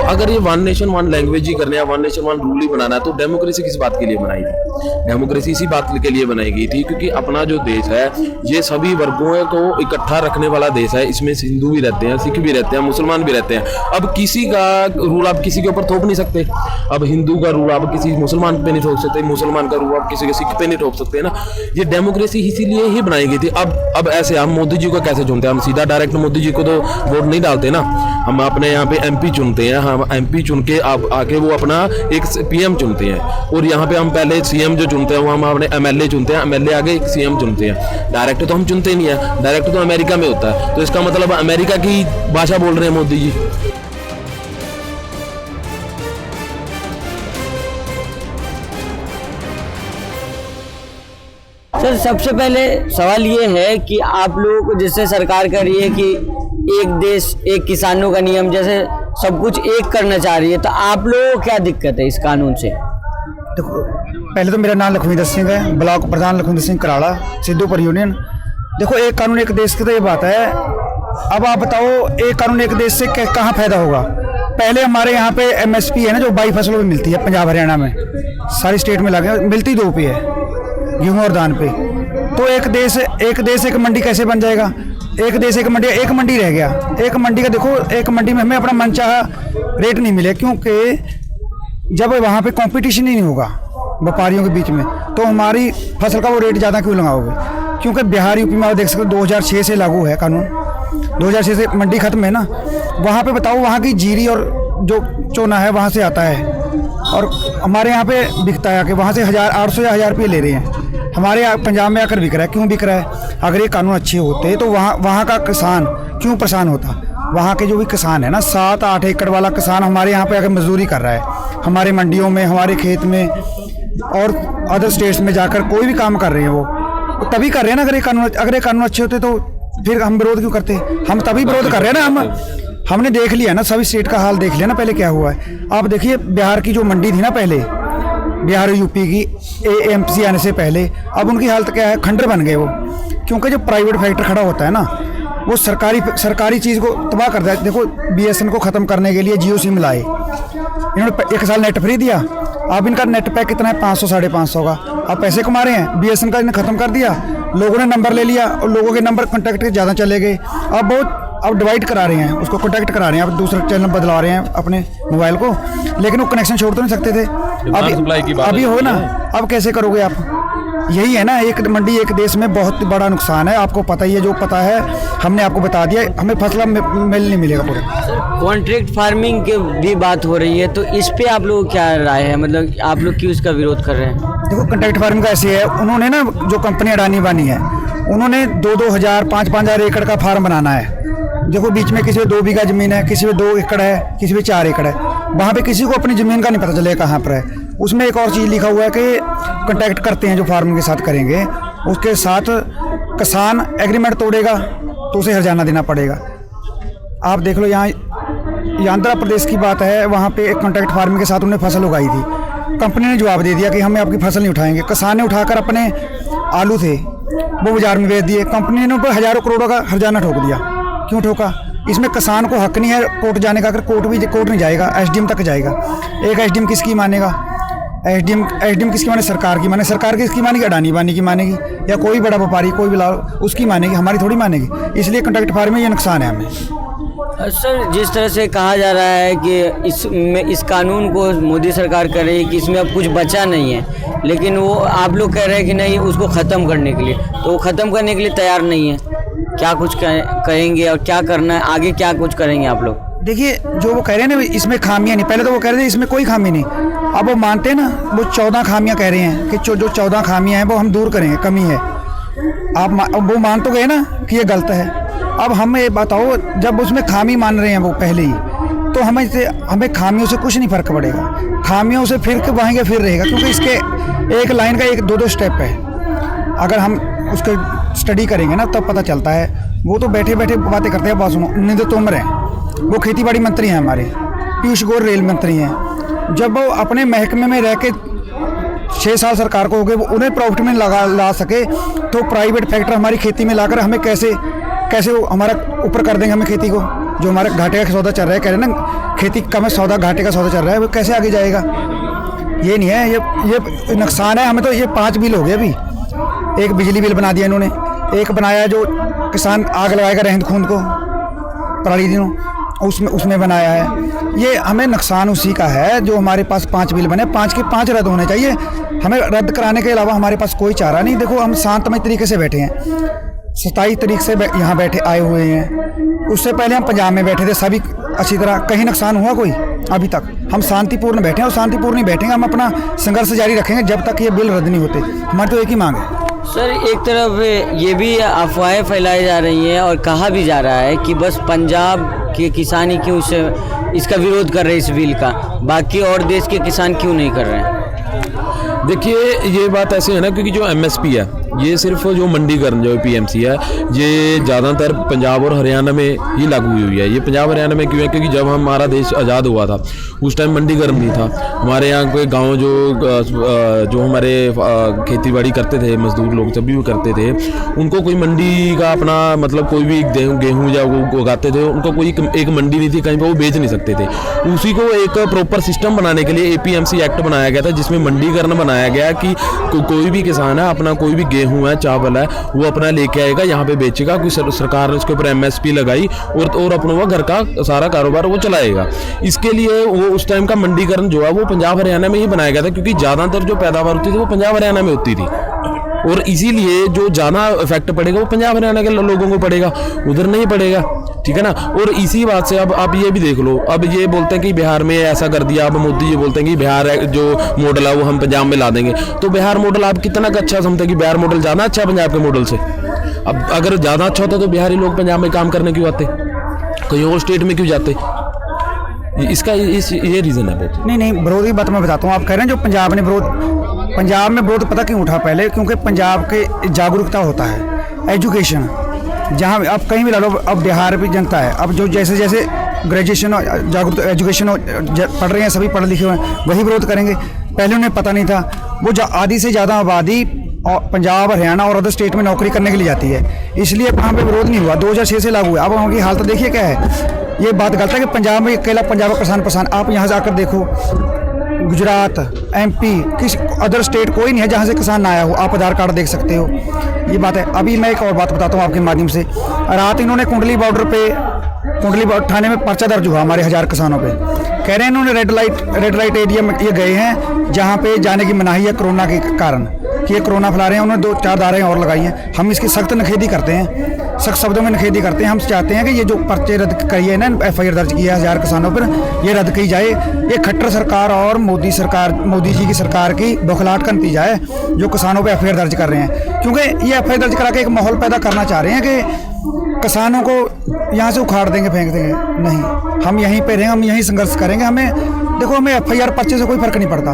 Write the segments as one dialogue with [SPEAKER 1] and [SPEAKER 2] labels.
[SPEAKER 1] अगर ये one nation one language ही करने या वन नेशन वन रूल ही बनाना है तो डेमोक्रेसी किस बात के लिए बनाई थी? डेमोक्रेसी इसी बात के लिए बनाई गई थी क्योंकि अपना जो देश है ये सभी वर्गों को इकट्ठा रखने वाला देश है। इसमें हिंदू भी रहते हैं, सिख भी रहते हैं, मुसलमान भी रहते हैं। अब किसी का रूल आप किसी के ऊपर थोप नहीं सकते। अब हिंदू का रूल आप किसी मुसलमान पे नहीं थोप सकते, मुसलमान का रूल आप किसी के सिख पे नहीं थोप सकते ना। ये डेमोक्रेसी इसीलिए ही बनाई गई थी। अब ऐसे हम मोदी जी को कैसे चुनते हैं? हम सीधा डायरेक्ट मोदी जी को तो वोट नहीं डालते ना। हम अपने यहाँ पे एमपी चुनते हैं, हम एमपी चुन के आके वो अपना एक पीएम चुनते हैं। और यहाँ पे हम पहले सीएम जो चुनते हैं वो हम अपने एमएलए चुनते हैं, एमएलए आगे एक सीएम चुनते हैं। डायरेक्ट तो हम चुनते ही नहीं है, डायरेक्ट तो अमेरिका में होता है। तो इसका मतलब अमेरिका की भाषा बोल रहे हैं मोदी जी।
[SPEAKER 2] सर सबसे पहले सवाल ये है कि आप लोग जैसे सरकार कर रही है कि एक देश एक किसानों का नियम, जैसे सब कुछ एक करना चाह रही है, तो आप लोगों को क्या दिक्कत है इस कानून से?
[SPEAKER 3] देखो, पहले तो मेरा नाम लखविंदर सिंह है, ब्लॉक प्रधान लखविंदर सिंह कराड़ा, सिद्धूपुर यूनियन। देखो, एक कानून एक देश की तो ये बात है। अब आप बताओ एक कानून एक देश से कहाँ फायदा होगा? पहले हमारे यहाँ पे एमएसपी है ना, जो 22 फसलों पे मिलती है पंजाब हरियाणा में, सारी स्टेट में लगे मिलती 2 पे है, गेहूँ और धान पे। तो एक देश एक मंडी कैसे बन जाएगा? एक देश एक मंडी रह गया। एक मंडी का देखो, एक मंडी में हमें अपना मनचाहा रेट नहीं मिले, क्योंकि जब वहाँ पे कंपटीशन ही नहीं होगा व्यापारियों के बीच में, तो हमारी फसल का वो रेट ज़्यादा क्यों लगाओगे? क्योंकि बिहार यूपी में आप देख सकते हो 2006 से लागू है कानून, 2006 से मंडी खत्म है ना। वहाँ पे बताओ, वहाँ की जीरी और जो चोना है वहाँ से आता है, और हमारे यहाँ पे बिकता है कि वहाँ से 800 या 1000 रुपये ले रहे हैं। हमारे यहाँ पंजाब में आकर बिक रहा है। क्यों बिक रहा है? अगर ये कानून अच्छे होते तो वहाँ का किसान क्यों परेशान होता? वहाँ के जो भी किसान है ना, 7-8 एकड़ वाला किसान हमारे यहाँ पे आकर मजदूरी कर रहा है, हमारे मंडियों में, हमारे खेत में और अदर स्टेट्स में जाकर कोई भी काम कर रहे हैं। वो तभी कर रहे हैं ना, अगर ये कानून अच्छे होते तो फिर हम विरोध क्यों करते? हम तभी विरोध कर रहे हैं ना। हमने देख लिया ना, सभी स्टेट का हाल देख लिया ना पहले क्या हुआ है। आप देखिए, बिहार की जो मंडी थी ना पहले, बिहार यूपी की एएमसी आने से पहले, अब उनकी हालत क्या है? खंडर बन गए वो। क्योंकि जो प्राइवेट फैक्टर खड़ा होता है ना, वो सरकारी चीज़ को तबाह कर दिया। देखो, बीएसएन को ख़त्म करने के लिए जियो सिम लाए, इन्होंने 1 साल नेट फ्री दिया। अब इनका नेट पैक कितना है? 500-550 का। अब पैसे कमा रहे हैं। बीएसएन का इन्हें ख़त्म कर दिया, लोगों ने नंबर ले लिया और लोगों के नंबर कॉन्टैक्ट ज़्यादा चले गए। अब डिवाइड करा रहे हैं, उसको कॉन्टैक्ट करा रहे हैं, अब दूसरा चैनल बदला रहे हैं अपने मोबाइल को, लेकिन वो कनेक्शन छोड़ तो नहीं सकते थे। अभी हो ना, अब कैसे करोगे आप? यही है ना, एक मंडी एक देश में बहुत बड़ा नुकसान है। आपको पता ही है, जो पता है हमने आपको बता दिया। हमें फसल मिल नहीं मिलेगा पूरा।
[SPEAKER 2] कॉन्ट्रैक्ट फार्मिंग की भी बात हो रही है, तो इस पे आप लोग क्या राय है? मतलब आप लोग क्यों इसका विरोध कर रहे हैं?
[SPEAKER 3] देखो, कॉन्ट्रैक्ट फार्मिंग का ऐसे है, उन्होंने ना जो कंपनी अडानी बानी है, उन्होंने 2-2 हज़ार 5-5 हज़ार एकड़ का फार्म बनाना है। देखो, बीच में किसी में 2 बीघा ज़मीन है, किसी में 2 एकड़ है, किसी में 4 एकड़ है। वहाँ पे किसी को अपनी ज़मीन का नहीं पता चलेगा कहाँ पर है। उसमें एक और चीज़ लिखा हुआ है कि कॉन्टैक्ट करते हैं जो फार्मिंग के साथ करेंगे, उसके साथ किसान एग्रीमेंट तोड़ेगा तो उसे हर्जाना देना पड़ेगा। आप देख लो, यहाँ आंध्र प्रदेश की बात है, वहाँ पे एक कॉन्ट्रैक्ट फार्मिंग के साथ उन्होंने फसल उगाई थी। कंपनी ने जवाब दे दिया कि हमें आपकी फसल नहीं उठाएंगे। किसान ने उठाकर अपने आलू थे वो बाजार में बेच दिए। कंपनी ने उन पर हज़ारों करोड़ों का हर्जाना ठोक दिया। क्यों ठोका? इसमें किसान को हक नहीं है कोर्ट जाने का। अगर कोर्ट नहीं जाएगा, एसडीएम तक जाएगा। एक एसडीएम किसकी मानेगा? एसडीएम किसकी माने? सरकार की माने। सरकार किसकी मानेगी? अडानी बानी की मानेगी, या कोई बड़ा व्यापारी, कोई भी उसकी मानेगी, हमारी थोड़ी मानेगी। इसलिए कॉन्ट्रैक्ट फार्मिंग में ये नुकसान है हमें।
[SPEAKER 2] सर, जिस तरह से कहा जा रहा है कि इस कानून को मोदी सरकार कर रही है कि इसमें अब कुछ बचा नहीं है, लेकिन वो आप लोग कह रहे हैं कि नहीं, उसको ख़त्म करने के लिए, तो वो ख़त्म करने के लिए तैयार नहीं है। क्या कुछ करेंगे और क्या करना है आगे, क्या कुछ करेंगे आप लोग?
[SPEAKER 3] देखिए, जो वो कह रहे हैं ना, इसमें खामियां नहीं। पहले तो वो कह रहे थे इसमें कोई खामी नहीं, अब वो मानते हैं ना, वो 14 खामियां कह रहे हैं कि जो 14 खामियां हैं वो हम दूर करेंगे, कमी है। वो मान तो गए ना कि ये गलत है। अब हमें ये बताओ, जब उसमें खामी मान रहे हैं वो पहले ही, तो हमें खामियों से कुछ नहीं फ़र्क पड़ेगा। खामियों से फिर वहीं फिर रहेगा, क्योंकि इसके एक लाइन का 1-2 स्टेप है। अगर हम उसको स्टडी करेंगे ना, तब पता चलता है। वो तो बैठे बैठे बातें करते हैं। बात सुनो, नितिन तोमर हैं, वो खेतीबाड़ी मंत्री हैं हमारे, पीयूष गोयल रेल मंत्री हैं। जब वो अपने महकमे में रह के 6 साल सरकार को हो गए, वो उन्हें प्रॉफिट में ला सके, तो प्राइवेट फैक्टर हमारी खेती में लाकर हमें कैसे वो हमारा ऊपर कर देंगे हमें खेती को, जो हमारे घाटे का सौदा चल रहा है, कह रहे हैं ना खेती कम है, सौदा घाटे का सौदा चल रहा है, वो कैसे आगे जाएगा? ये नहीं है, ये नुकसान है हमें। तो ये 5 बिल हो गए अभी। एक बिजली बिल बना दिया इन्होंने, एक बनाया जो किसान आग लगाएगा रहंद खूंद को पराली दिनों, उसमें बनाया है। ये हमें नुकसान उसी का है जो हमारे पास 5 बिल बने, 5 के 5 रद्द होने चाहिए। हमें रद्द कराने के अलावा हमारे पास कोई चारा नहीं। देखो हम शांतमय तरीके से बैठे हैं, 27 तारीख से यहाँ बैठे आए हुए हैं। उससे पहले हम पंजाब में बैठे थे, सभी अच्छी तरह। कहीं नुकसान हुआ कोई? अभी तक हम शांतिपूर्ण बैठे हैं और शांतिपूर्ण नहीं बैठेंगे। हम अपना संघर्ष जारी रखेंगे जब तक ये बिल रद्द नहीं होते। हमारी तो एक ही मांग है।
[SPEAKER 2] सर, एक तरफ ये भी अफवाहें फैलाई जा रही हैं और कहा भी जा रहा है कि बस पंजाब के किसान ही क्यों इसका विरोध कर रहे हैं, इस बिल का, बाकी और देश के किसान क्यों नहीं कर रहे हैं?
[SPEAKER 1] देखिए, ये बात ऐसे है ना, क्योंकि जो एमएसपी है ये सिर्फ जो मंडीकरण जो पीएमसी है ये ज़्यादातर पंजाब और हरियाणा में ही लागू हुई है। ये पंजाब हरियाणा में क्यों है? क्योंकि जब हमारा देश आज़ाद हुआ था उस टाइम मंडीकरण नहीं था। हमारे यहाँ के गांव जो हमारे खेती बाड़ी करते थे मजदूर लोग, जब भी वो करते थे, उनको कोई मंडी का अपना मतलब कोई भी गेहूँ या वो उगाते थे, उनको कोई एक मंडी नहीं थी, कहीं पर वो बेच नहीं सकते थे। उसी को एक प्रॉपर सिस्टम बनाने के लिए APMC एक्ट बनाया गया था, जिसमें मंडीकरण बनाया गया कि कोई भी किसान है अपना कोई भी गेहूं है, चावल है, वो अपना लेके आएगा, यहाँ पे बेचेगा। कोई सरकार ने उसके ऊपर MSP लगाई और अपना वो घर का सारा कारोबार वो चलाएगा। इसके लिए वो उस टाइम का मंडीकरण जो है वो पंजाब हरियाणा में ही बनाया गया था, क्योंकि ज़्यादातर जो पैदावार होती थी वो पंजाब हरियाणा में होती थी, और इसीलिए जो ज़्यादा इफेक्ट पड़ेगा वो पंजाब हरियाणा के लोगों को पड़ेगा, उधर नहीं पड़ेगा। ठीक है ना। और इसी बात से अब आप ये भी देख लो, अब ये बोलते हैं कि बिहार में ऐसा कर दिया, अब मोदी जी बोलते हैं कि बिहार जो मॉडल है वो हम पंजाब में ला देंगे। तो बिहार मॉडल आप कितना अच्छा समझते हैं कि बिहार मॉडल ज़्यादा अच्छा है पंजाब के मॉडल से? अब अगर ज़्यादा अच्छा होता तो बिहारी लोग पंजाब में काम करने क्यों आते, कहीं और स्टेट में क्यों जाते? इसका ये रीज़न है बहुत।
[SPEAKER 3] नहीं, विरोधी बात मैं बताता हूँ। आप कह रहे हैं जो पंजाब में विरोध पता क्यों उठा? पहले क्योंकि पंजाब के जागरूकता होता है, एजुकेशन, जहाँ अब कहीं भी ला लो। अब बिहार भी जनता है, अब जो जैसे जैसे ग्रेजुएशन जागरूक एजुकेशन पढ़ रहे हैं, सभी पढ़े लिखे हुए हैं, वही विरोध करेंगे। पहले उन्हें पता नहीं था। वो आधी से ज़्यादा आबादी पंजाब, हरियाणा और अदर स्टेट में नौकरी करने के लिए जाती है, इसलिए वहाँ पे विरोध नहीं हुआ। 2006 से लागू है। अब वहाँ की हालत देखिए क्या है। ये बात गलत है कि पंजाब में अकेला पंजाब का किसान परेशान। आप यहाँ जाकर देखो, गुजरात, MP, किस अदर स्टेट कोई नहीं है जहाँ से किसान ना आया हो। आप आधार कार्ड देख सकते हो। ये बात है। अभी मैं एक और बात बताता हूँ आपके माध्यम से। रात इन्होंने कुंडली बॉर्डर थाने में पर्चा दर्ज हुआ हमारे 1000 किसानों पे। कह रहे हैं इन्होंने रेड लाइट एरिया में ये गए हैं जहाँ पे जाने की मनाही है कोरोना के कारण, कि ये कोरोना फैला रहे हैं। उन्होंने 2-4 धाराएं और लगाई हैं। हम इसकी सख्त निखेधी करते हैं, सख्त शब्दों में निखेधी करते हैं। हम चाहते हैं कि ये जो पर्चे रद्द करिए ना, FIR दर्ज किया है 1000 किसानों पर, ये रद्द की जाए। ये खट्टर सरकार और मोदी जी की सरकार की बौखलाहट का नतीजा है जो किसानों पर FIR दर्ज कर रहे हैं। क्योंकि ये FIR दर्ज करा के एक माहौल पैदा करना चाह रहे हैं कि किसानों को यहाँ से उखाड़ देंगे, फेंक देंगे। नहीं, हम यहीं पे रहेंगे, हम यहीं संघर्ष करेंगे। हमें देखो, हमें FIR पर्चे से कोई फर्क नहीं पड़ता।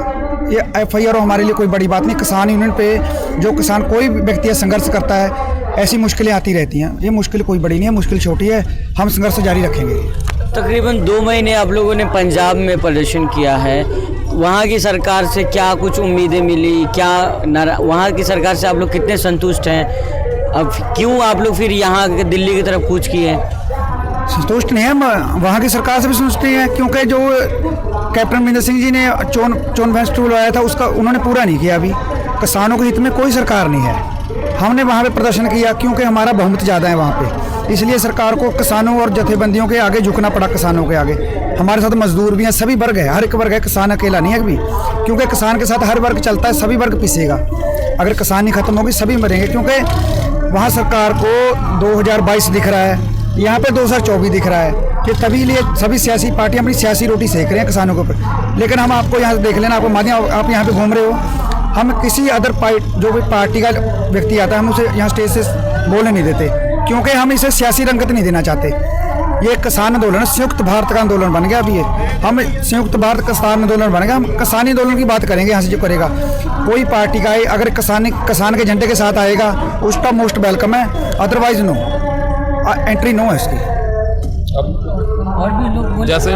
[SPEAKER 3] ये FIR हमारे लिए कोई बड़ी बात नहीं। किसान यूनियन पे जो किसान कोई भी व्यक्ति संघर्ष करता है, ऐसी मुश्किलें आती रहती हैं। ये मुश्किल कोई बड़ी नहीं है, मुश्किल छोटी है। हम संघर्ष जारी रखेंगे।
[SPEAKER 2] तकरीबन 2 महीने आप लोगों ने पंजाब में प्रदर्शन किया है। वहाँ की सरकार से क्या कुछ उम्मीदें मिली? क्या वहाँ की सरकार से आप लोग कितने संतुष्ट हैं? अब क्यों आप लोग फिर यहाँ दिल्ली की तरफ कूच किए?
[SPEAKER 3] संतुष्ट नहीं है, वहाँ की सरकार से भी संतुष्ट नहीं है, क्योंकि जो कैप्टन अमरिंदर सिंह जी ने चोन भैंस टूल आया था उसका उन्होंने पूरा नहीं किया। अभी किसानों के हित में कोई सरकार नहीं है। हमने वहाँ पे प्रदर्शन किया क्योंकि हमारा बहुमत ज़्यादा है वहाँ पे, इसलिए सरकार को किसानों और जथेबंदियों के आगे झुकना पड़ा। किसानों के आगे हमारे साथ मजदूर भी हैं, सभी वर्ग है, हर एक वर्ग है। किसान अकेला नहीं है अभी, क्योंकि किसान के साथ हर वर्ग चलता है, सभी वर्ग पिसेगा। अगर किसान ही खत्म होगी सभी मरेंगे, क्योंकि वहाँ सरकार को 2022 दिख रहा है, यहाँ पे 2024 दिख रहा है कि तभी लिए सभी सियासी पार्टियाँ अपनी सियासी रोटी सेक रहे हैं किसानों के ऊपर। लेकिन हम आपको यहाँ देख लेना, आपको माध्यम आप यहाँ पे घूम रहे हो, हम किसी अदर जो भी पार्टी का व्यक्ति आता है हम उसे यहाँ स्टेज से बोलने नहीं देते, क्योंकि हम इसे सियासी रंगत नहीं देना चाहते। ये किसान आंदोलन, संयुक्त भारत का आंदोलन बन गया। अभी ये हम संयुक्त भारत किसान आंदोलन बन गया। हम किसानी आंदोलन की बात करेंगे यहाँ से जो करेगा कोई पार्टी का, अगर किसान के झंडे के साथ आएगा उसका मोस्ट वेलकम है, अदरवाइज नो, एंट्री नो है इसकी।
[SPEAKER 1] जैसे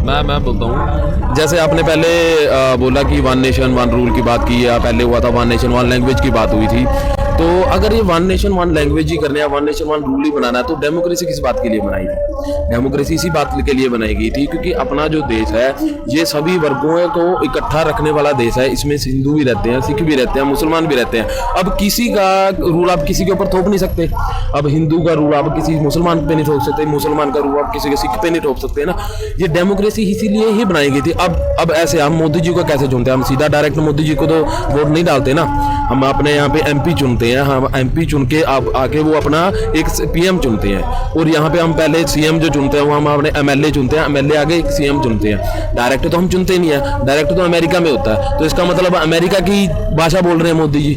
[SPEAKER 1] मैं बोलता हूँ, जैसे आपने पहले बोला कि वन नेशन वन रूल की बात की, या पहले हुआ था वन नेशन वन लैंग्वेज की बात हुई थी। तो अगर ये वन नेशन वन लैंग्वेज ही करने या वन नेशन वन रूल ही बनाना है, तो डेमोक्रेसी किस बात के लिए बनाई थी? डेमोक्रेसी इसी बात के लिए बनाई गई थी क्योंकि अपना जो देश है ये सभी वर्गों को इकट्ठा रखने वाला देश है। इसमें हिंदू भी रहते हैं, सिख भी रहते हैं, मुसलमान भी रहते हैं। अब किसी का रूल आप किसी के ऊपर थोप नहीं सकते। अब हिंदू का रूल आप किसी मुसलमान पे नहीं थोप सकते, मुसलमान का रूल आप किसी के सिख पे नहीं थोप सकते ना। ये डेमोक्रेसी इसीलिए ही बनाई गई थी। अब ऐसे हम मोदी जी को कैसे चुनते हैं? हम सीधा डायरेक्ट मोदी जी को तो वोट नहीं डालते ना। हम अपने यहाँ पे एमपी चुनते हैं, हम एमपी चुन के आके वो अपना एक पीएम चुनते हैं। और यहाँ पे हम पहले सीएम जो चुनते हैं वो हम अपने एमएलए चुनते हैं, एमएलए आगे एक सीएम चुनते हैं। डायरेक्ट तो हम चुनते ही नहीं है, डायरेक्ट तो अमेरिका में होता है। तो इसका मतलब अमेरिका की भाषा बोल रहे हैं मोदी जी।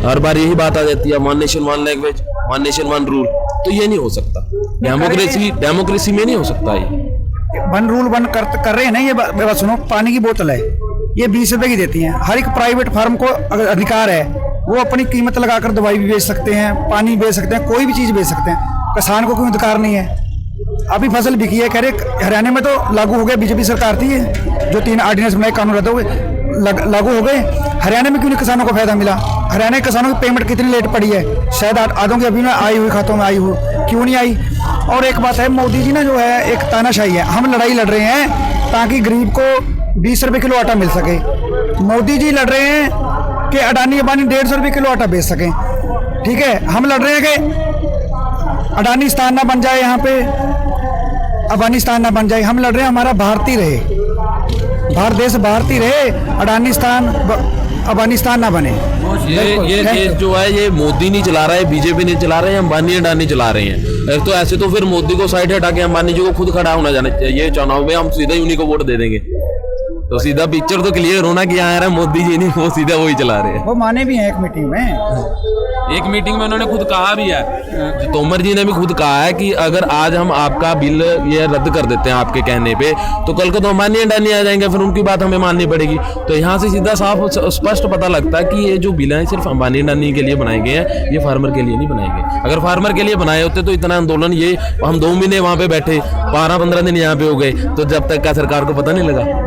[SPEAKER 1] हर बार यही बात आ जाती है, one nation one language, one nation one rule. तो ये नहीं हो सकता, डेमोक्रेसी में नहीं हो सकता। ये
[SPEAKER 3] वन रूल वन कर रहे हैं ना। ये बात सुनो, पानी की बोतल है ये 20 रुपए की देती हैं। हर एक प्राइवेट फार्म को अगर अधिकार है वो अपनी कीमत लगाकर दवाई भी बेच सकते हैं, पानी बेच सकते हैं, कोई भी चीज़ बेच सकते हैं। किसान को कोई अधिकार नहीं है। अभी फसल बिकी है, कह रहे हरियाणा में तो लागू हो गया, बीजेपी सरकार थी जो 3 ऑर्डिनेंस बनाए, कानून रद्द हो गए, लागू हो गए। हरियाणा में क्यों नहीं किसानों को फायदा मिला? हरियाणा के किसानों की पेमेंट कितनी लेट पड़ी है? शायद आधों की अभी ना आई हुई खातों में आई हो, क्यों नहीं आई? और एक बात है, मोदी जी ना जो है एक तानाशाही है। हम लड़ाई लड़ रहे हैं ताकि गरीब को 20 रुपये किलो आटा मिल सके। मोदी जी लड़ रहे हैं कि अडानी अंबानी 150 रुपये किलो आटा बेच सकें। ठीक है, हम लड़ रहे हैं कि अडानिस्तान ना बन जाए, यहाँ पे अफगानिस्तान ना बन जाए। हम लड़ रहे हैं हमारा भारतीय रहे, भारत देश भारतीय रहे, अडानिस्तान अफगानिस्तान ना बने।
[SPEAKER 1] ये देश जो है ये मोदी नहीं चला रहा है, बीजेपी नहीं चला रहे हैं, अंबानी अडानी चला रहे हैं। तो ऐसे तो फिर मोदी को साइड हटा के अंबानी जी को खुद खड़ा होना जाना चाहिए। ये चुनाव में हम सीधा ही उन्हीं को वोट दे देंगे। तो सीधा पिक्चर तो क्लियर होना कि यहाँ आ रहा है मोदी जी नहीं, वो सीधा वही चला रहे हैं।
[SPEAKER 3] वो माने भी हैं एक मीटिंग में
[SPEAKER 1] उन्होंने खुद कहा भी है, तोमर जी ने भी खुद कहा है कि अगर आज हम आपका बिल ये रद्द कर देते हैं आपके कहने पे, तो कल को तो अंबानी अडानी आ जाएंगे, फिर उनकी बात हमें माननी पड़ेगी। तो यहाँ से सीधा साफ स्पष्ट पता लगता है कि ये जो बिल है सिर्फ अंबानी अडानी के लिए बनाए गए हैं, ये फार्मर के लिए नहीं बनाए गए। अगर फार्मर के लिए बनाए होते तो इतना आंदोलन, ये हम 2 महीने वहाँ पे बैठे, 12-15 दिन यहाँ पे हो गए, तो जब तक का सरकार को पता नहीं लगा।